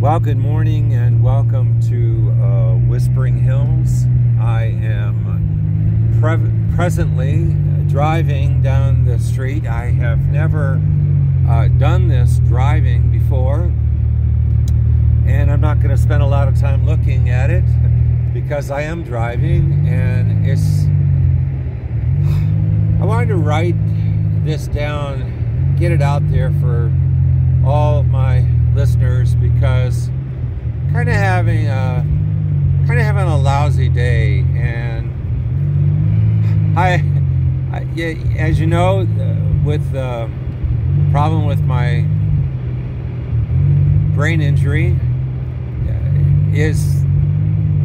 Well, good morning and welcome to Whispering Hills. I am presently driving down the street. I have never done this driving before, and I'm not going to spend a lot of time looking at it because I am driving, and I wanted to write this down, get it out there for all of my listeners, because kind of having a lousy day, and I as you know, with the problem with my brain injury is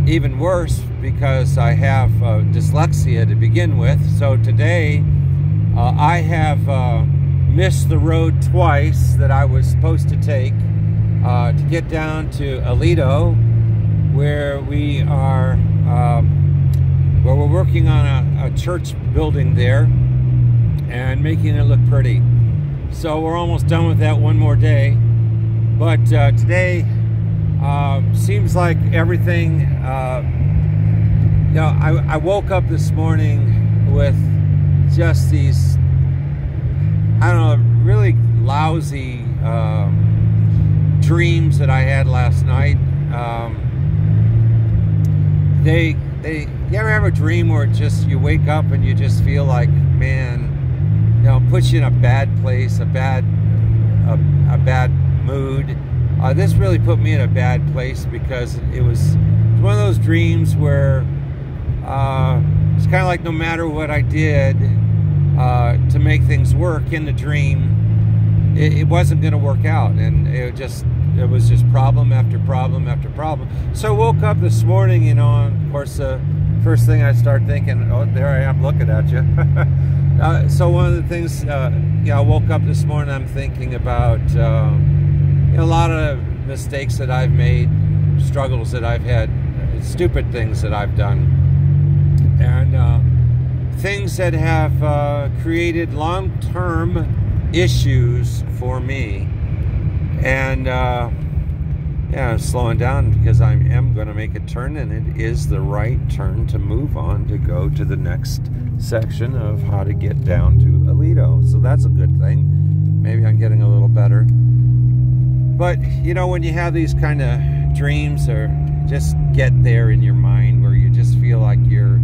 even worse because I have dyslexia to begin with. So today I have missed the road twice that I was supposed to take to get down to Aledo, where we are, where we're working on a church building there and making it look pretty. So we're almost done with that, one more day. But today seems like everything, I woke up this morning with just these, I don't know, really lousy dreams that I had last night. You ever have a dream where you wake up and you just feel like, man, puts you in a bad place, a bad mood. This really put me in a bad place because it was one of those dreams where it's kind of like no matter what I did to make things work in the dream, it wasn't going to work out, and it was just problem after problem after problem. So I woke up this morning, and of course the first thing I start thinking, oh, there I am looking at you. So one of the things, I woke up this morning, I'm thinking about a lot of mistakes that I've made, struggles that I've had, stupid things that I've done, and things that have created long-term issues for me. And I'm slowing down because I am going to make a turn, and it is the right turn to move on to go to the next section of how to get down to Aledo. So that's a good thing. Maybe I'm getting a little better. But when you have these kind of dreams, or just get there in your mind where you just feel like you're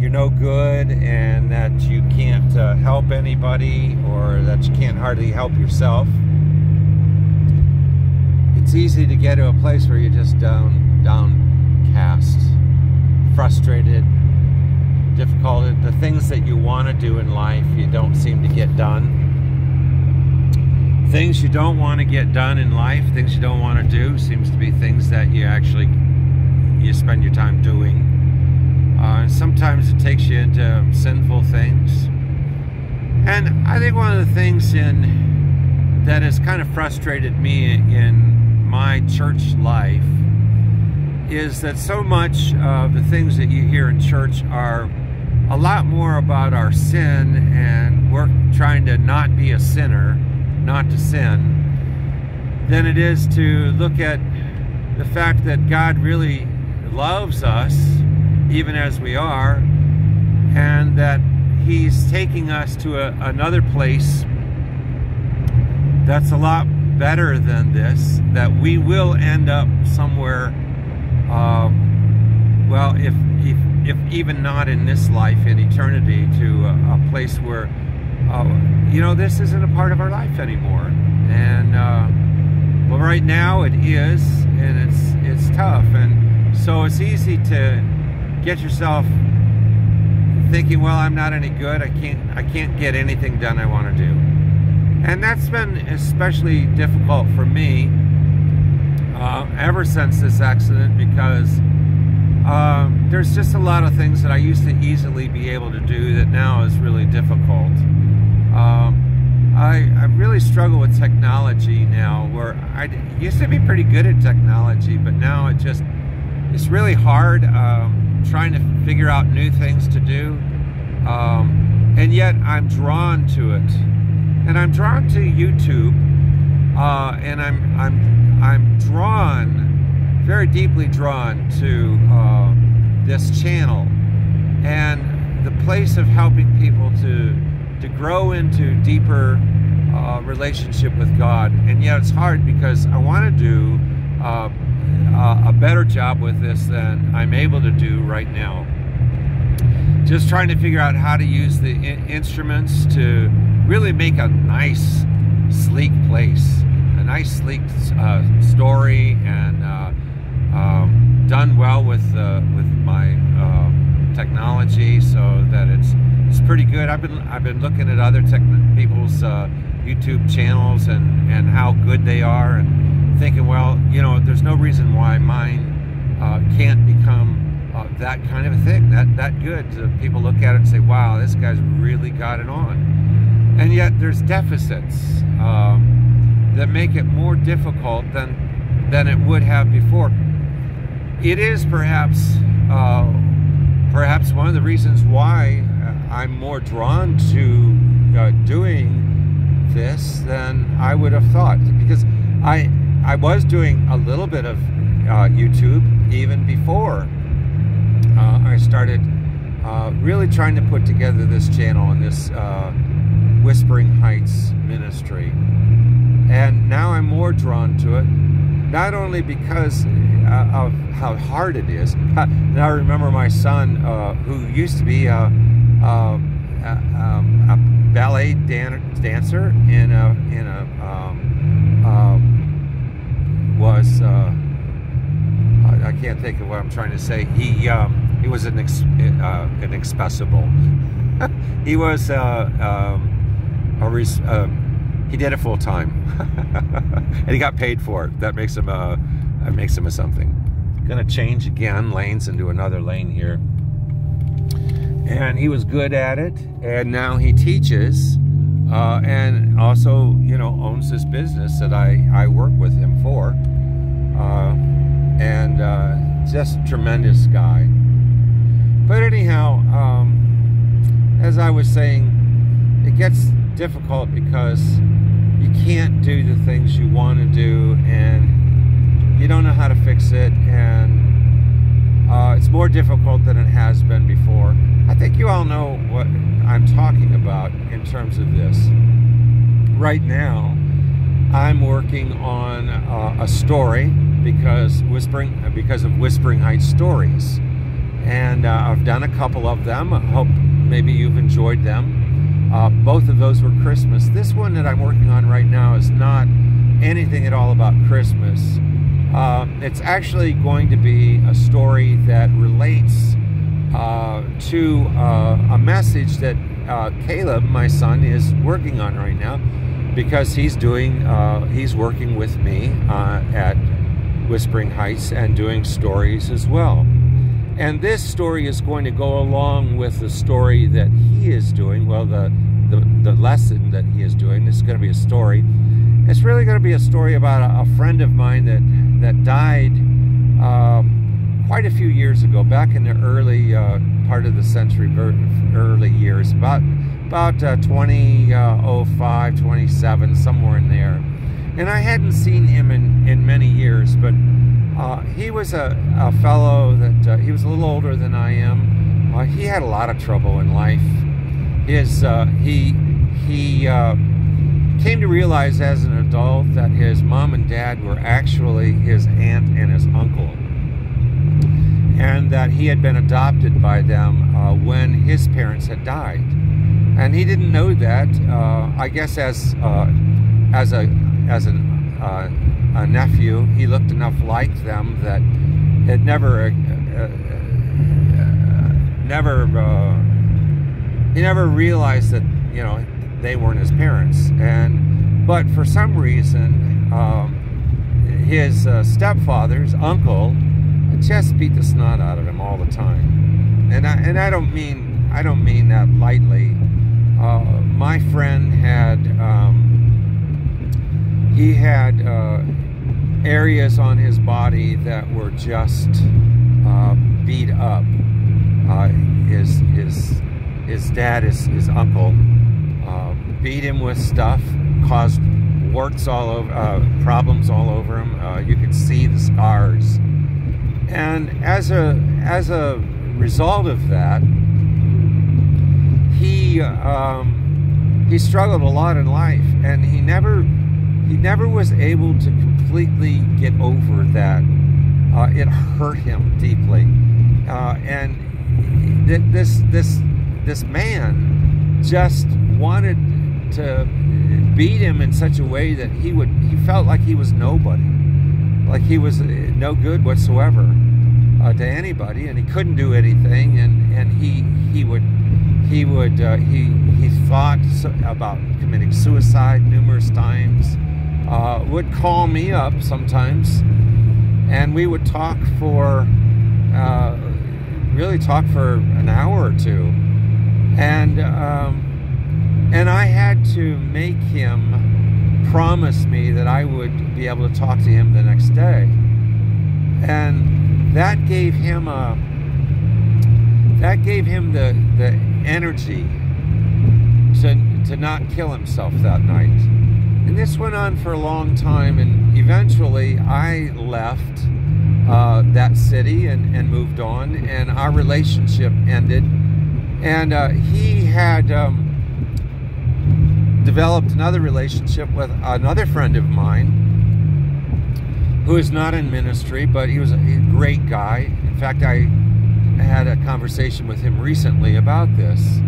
no good, and that you can't help anybody, or that you can't hardly help yourself, it's easy to get to a place where you're just downcast, frustrated, difficult. The things that you want to do in life, you don't seem to get done. Things you don't want to get done in life, things you don't want to do, seems to be things that you spend your time doing. And sometimes it takes you into sinful things. And I think one of the things that has kind of frustrated me in my church life is that so much of the things that you hear in church are a lot more about our sin, and we're trying to not be a sinner, not to sin, than it is to look at the fact that God really loves us even as we are, and that He's taking us to another place that's a lot better than this, that we will end up somewhere, well, if even not in this life, in eternity, to a place where this isn't a part of our life anymore. And well, right now it is, and it's tough, and so it's easy to get yourself thinking, well, I'm not any good, I can't get anything done I want to do. And that's been especially difficult for me ever since this accident, because there's just a lot of things that I used to easily be able to do that now is really difficult. I really struggle with technology now, where I used to be pretty good at technology, but now it's really hard trying to figure out new things to do, and yet I'm drawn to it. And I'm drawn to YouTube, and I'm drawn, very deeply drawn to this channel and the place of helping people to grow into deeper relationship with God. And yet it's hard because I want to do a better job with this than I'm able to do right now. Just trying to figure out how to use the instruments to really make a nice, sleek place, a nice, sleek story, and done well with my technology, so that it's pretty good. I've been looking at other people's YouTube channels and how good they are, and thinking, well, you know, there's no reason why mine can't become that kind of a thing, that good. People look at it and say, wow, this guy's really got it on. And yet there's deficits that make it more difficult than it would have before. It is perhaps one of the reasons why I'm more drawn to doing this than I would have thought, because I was doing a little bit of YouTube even before I started really trying to put together this channel and this Whispering Heights ministry. And now I'm more drawn to it, not only because of how hard it is. Now I remember my son, who used to be a ballet dancer I can't think of what I'm trying to say. He was inexpressible. He was he did it full time, and he got paid for it. That makes him a something. Gonna change again lanes into another lane here. And he was good at it, and now he teaches, and also, you know, owns this business that I work with him for. And just a tremendous guy. But anyhow, as I was saying, it gets difficult because you can't do the things you want to do, and you don't know how to fix it, and it's more difficult than it has been before. I think you all know what I'm talking about in terms of this. Right now, I'm working on a story because of Whispering Heights Stories, and I've done a couple of them. I hope maybe you've enjoyed them. Both of those were Christmas. This one that I'm working on right now is not anything at all about Christmas. It's actually going to be a story that relates to a message that Caleb, my son, is working on right now, because he's working with me at Whispering Heights and doing stories as well. And this story is going to go along with the story that he is doing. Well, the lesson that he is doing. This is going to be a story. It's really going to be a story about a friend of mine that died quite a few years ago, back in the early part of the century, early years, about 2005, 27, somewhere in there. And I hadn't seen him in many years, but he was a fellow that he was a little older than I am. He had a lot of trouble in life. He came to realize as an adult that his mom and dad were actually his aunt and his uncle, and that he had been adopted by them when his parents had died. And he didn't know that. I guess as a nephew, he looked enough like them that it he never realized that, you know, they weren't his parents. But for some reason, his stepfather's uncle just beat the snot out of him all the time. And I don't mean that lightly. My friend had he had areas on his body that were just beat up. His dad, his uncle, beat him with stuff, caused warts all over, problems all over him. You could see the scars. And as a result of that, he struggled a lot in life, and he never was able to completely get over that. It hurt him deeply, and this man just wanted to beat him in such a way that he felt like he was nobody, like he was no good whatsoever to anybody, and he couldn't do anything, and he thought about committing suicide numerous times. Would call me up sometimes, and we would talk for really talk for an hour or two, and I had to make him promise me that I would be able to talk to him the next day, and that gave him the energy to not kill himself that night. And this went on for a long time, and eventually I left that city and moved on, and our relationship ended. And he had developed another relationship with another friend of mine who is not in ministry, but he was a great guy. In fact, I had a conversation with him recently about this.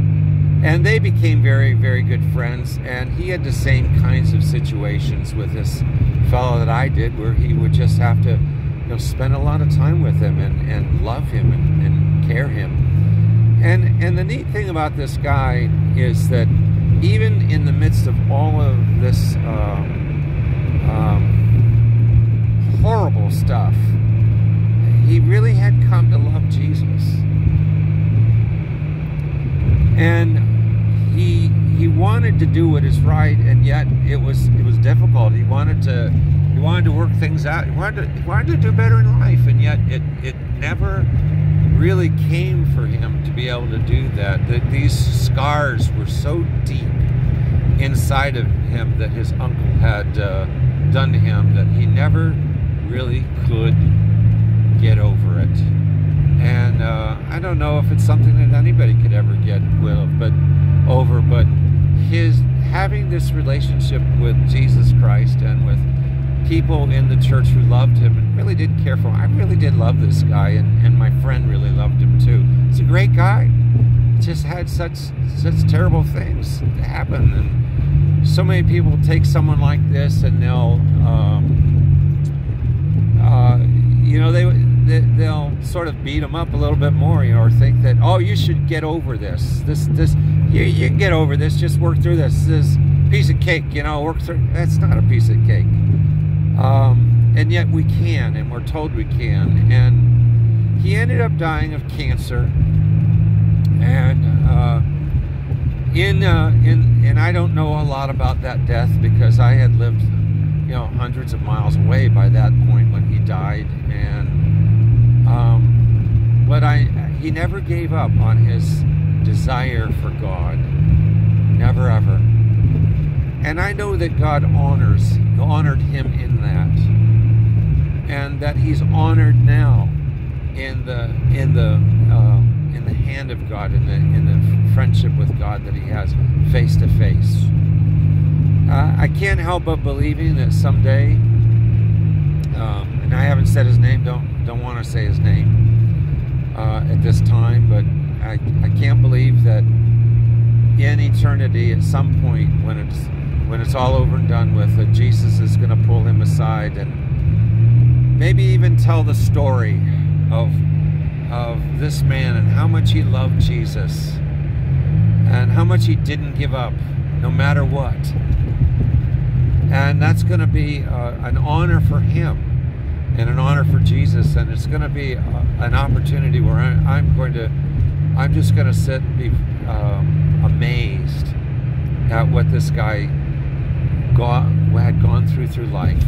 And they became very, very good friends, and he had the same kinds of situations with this fellow that I did, where he would just have to, spend a lot of time with him and love him and care him. And the neat thing about this guy is that even in the midst of all of this horrible stuff, he really had come to love Jesus. And he wanted to do what is right, and yet it was difficult. He wanted to work things out. He wanted to do better in life, and yet it never really came for him to be able to do that. That these scars were so deep inside of him that his uncle had done to him that he never really could get over it. And I don't know if it's something that anybody could ever get over, but his having this relationship with Jesus Christ and with people in the church who loved him and really did care for him. I really did love this guy, and my friend really loved him too. He's a great guy. He just had such terrible things happen, and so many people take someone like this and they'll they'll sort of beat them up a little bit more, or think that, oh, you should get over this. You can get over this. Just work through this. This piece of cake, work through. That's not a piece of cake. And yet we can, and we're told we can. And he ended up dying of cancer. And and I don't know a lot about that death because I had lived, hundreds of miles away by that point when he died. And but he never gave up on his desire for God. Never, ever. And I know that God honored him in that, and that he's honored now in the hand of God, in the friendship with God that he has face to face. I can't help but believing that someday, and I haven't said his name, don't want to say his name at this time, but I can't believe that in eternity, at some point when it's all over and done with, that Jesus is going to pull him aside and maybe even tell the story of this man and how much he loved Jesus and how much he didn't give up no matter what. And that's going to be an honor for him and an honor for Jesus, and it's going to be an opportunity where I'm just going to sit and be amazed at what this guy had gone through life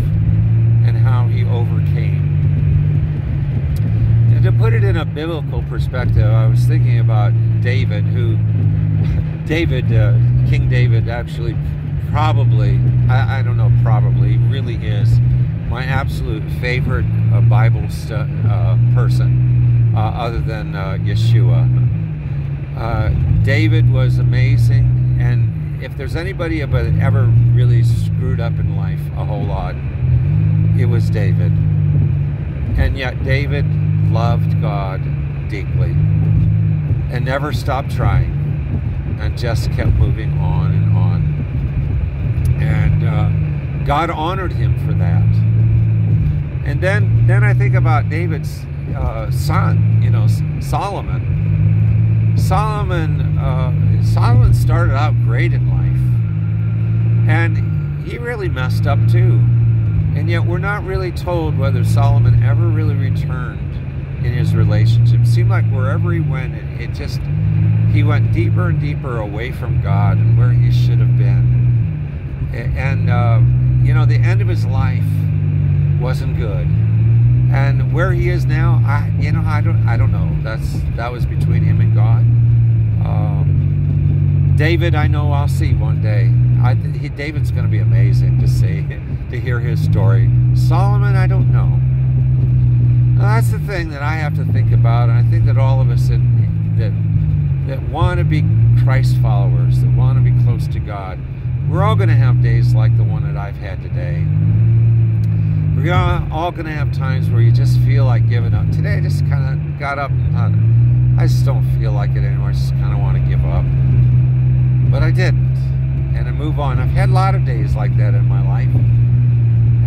and how he overcame. And to put it in a biblical perspective, I was thinking about David, King David actually probably, I don't know, probably really is my absolute favorite Bible person, other than Yeshua. David was amazing, and if there's anybody that ever really screwed up in life a whole lot, it was David. And yet David loved God deeply and never stopped trying and just kept moving on and on. And God honored him for that. And then I think about David's son, Solomon. Solomon started out great in life, and he really messed up too. And yet we're not really told whether Solomon ever really returned in his relationship. It seemed like wherever he went, he went deeper and deeper away from God and where he should have been. And the end of his life wasn't good. And where he is now, I don't know. That was between him and God. David, I know I'll see one day. David's going to be amazing to see, to hear his story. Solomon, I don't know. Now, that's the thing that I have to think about, and I think that all of us that want to be Christ followers, that want to be close to God, we're all going to have days like the one that I've had today. We're all going to have times where you just feel like giving up. Today I just kind of got up and thought, I just don't feel like it anymore. I just kind of want to give up. But I didn't. And I move on. I've had a lot of days like that in my life.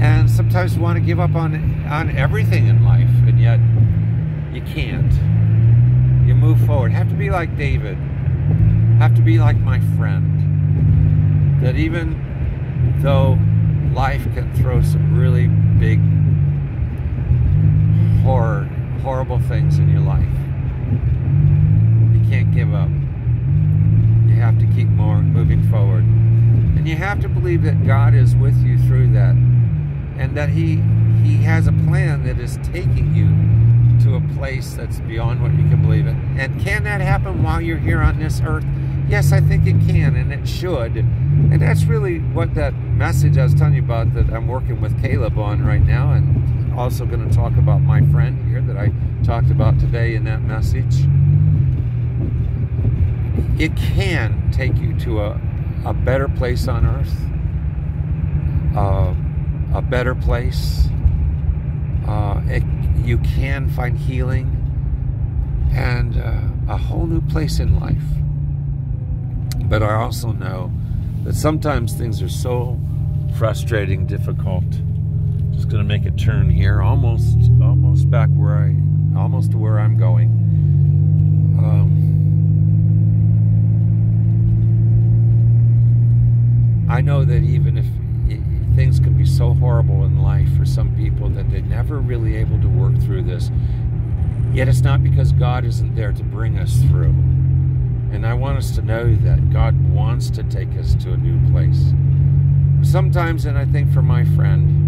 And sometimes you want to give up on everything in life. And yet you can't. You move forward. Have to be like David. Have to be like my friend. That even though life can throw some really big, horrible things in your life, you can't give up. You have to keep moving forward. And you have to believe that God is with you through that. And that He has a plan that is taking you to a place that's beyond what you can believe in. And can that happen while you're here on this earth? Yes, I think it can, and it should. And that's really what that message I was telling you about that I'm working with Caleb on right now, and also going to talk about my friend here that I talked about today in that message. It can take you to a better place on earth, a better place. You can find healing and a whole new place in life. But I also know that sometimes things are so frustrating, difficult. Just going to make a turn here, almost back almost to where I'm going. I know that even if things can be so horrible in life for some people that they're never really able to work through this, yet it's not because God isn't there to bring us through. And I want us to know that God wants to take us to a new place. Sometimes, and I think for my friend,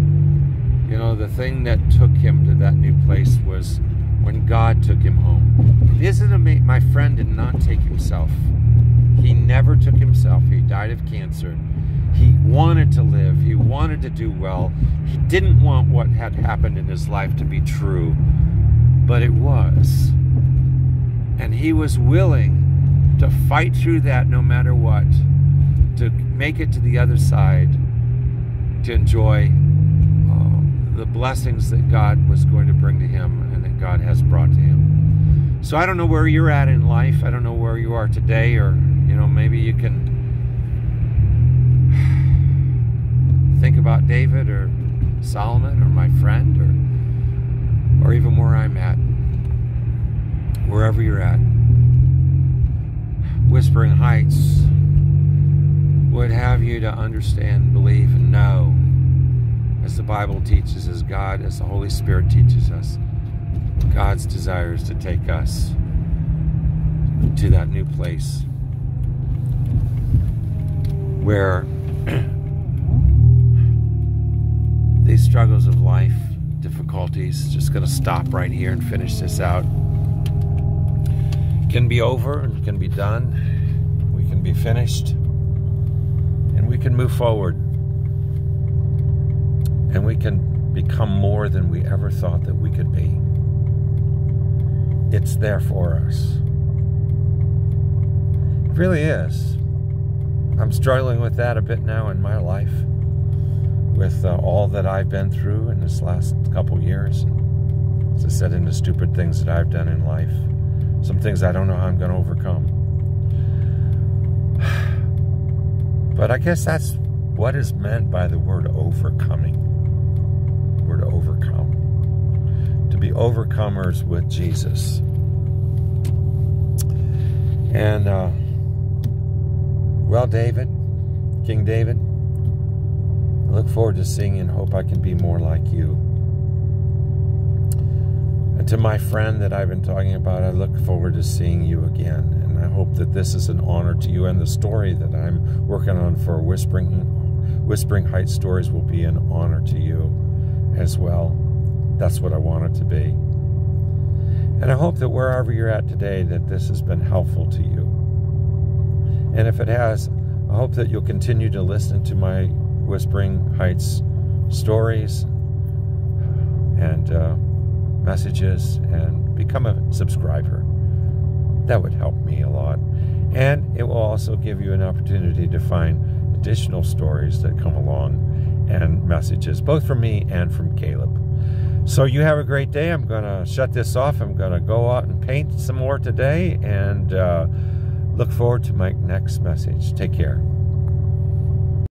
the thing that took him to that new place was when God took him home. Isn't it amazing? My friend did not take himself. He never took himself. He died of cancer. He wanted to live. He wanted to do well. He didn't want what had happened in his life to be true, but it was. And he was willing to fight through that no matter what, to make it to the other side, to enjoy the blessings that God was going to bring to him and that God has brought to him. So I don't know where you're at in life. I don't know where you are today, or maybe you can think about David or Solomon or my friend or even where I'm at. Wherever you're at. Whispering Heights would have you to understand, believe, and know, as the Bible teaches, as the Holy Spirit teaches us, God's desire is to take us to that new place where these struggles of life, difficulties, just going to stop right here and finish this out, can be over and can be done. We can be finished. And And we can move forward. And we can become more than we ever thought that we could be. It's there for us. It really is. I'm struggling with that a bit now in my life, with all that I've been through in this last couple years. As I said, in the stupid things that I've done in life, some things I don't know how I'm going to overcome. But I guess that's what is meant by the word overcoming. Word overcome. To be overcomers with Jesus. And, well, David, King David, I look forward to seeing you and hope I can be more like you. And to my friend that I've been talking about, I look forward to seeing you again. And I hope that this is an honor to you. And the story that I'm working on for Whispering Heights Stories will be an honor to you as well. That's what I want it to be. And I hope that wherever you're at today, that this has been helpful to you. And if it has, I hope that you'll continue to listen to my Whispering Heights stories and messages and become a subscriber. That would help me a lot. And it will also give you an opportunity to find additional stories that come along and messages, both from me and from Caleb. So you have a great day. I'm going to shut this off. I'm going to go out and paint some more today and look forward to my next message. Take care.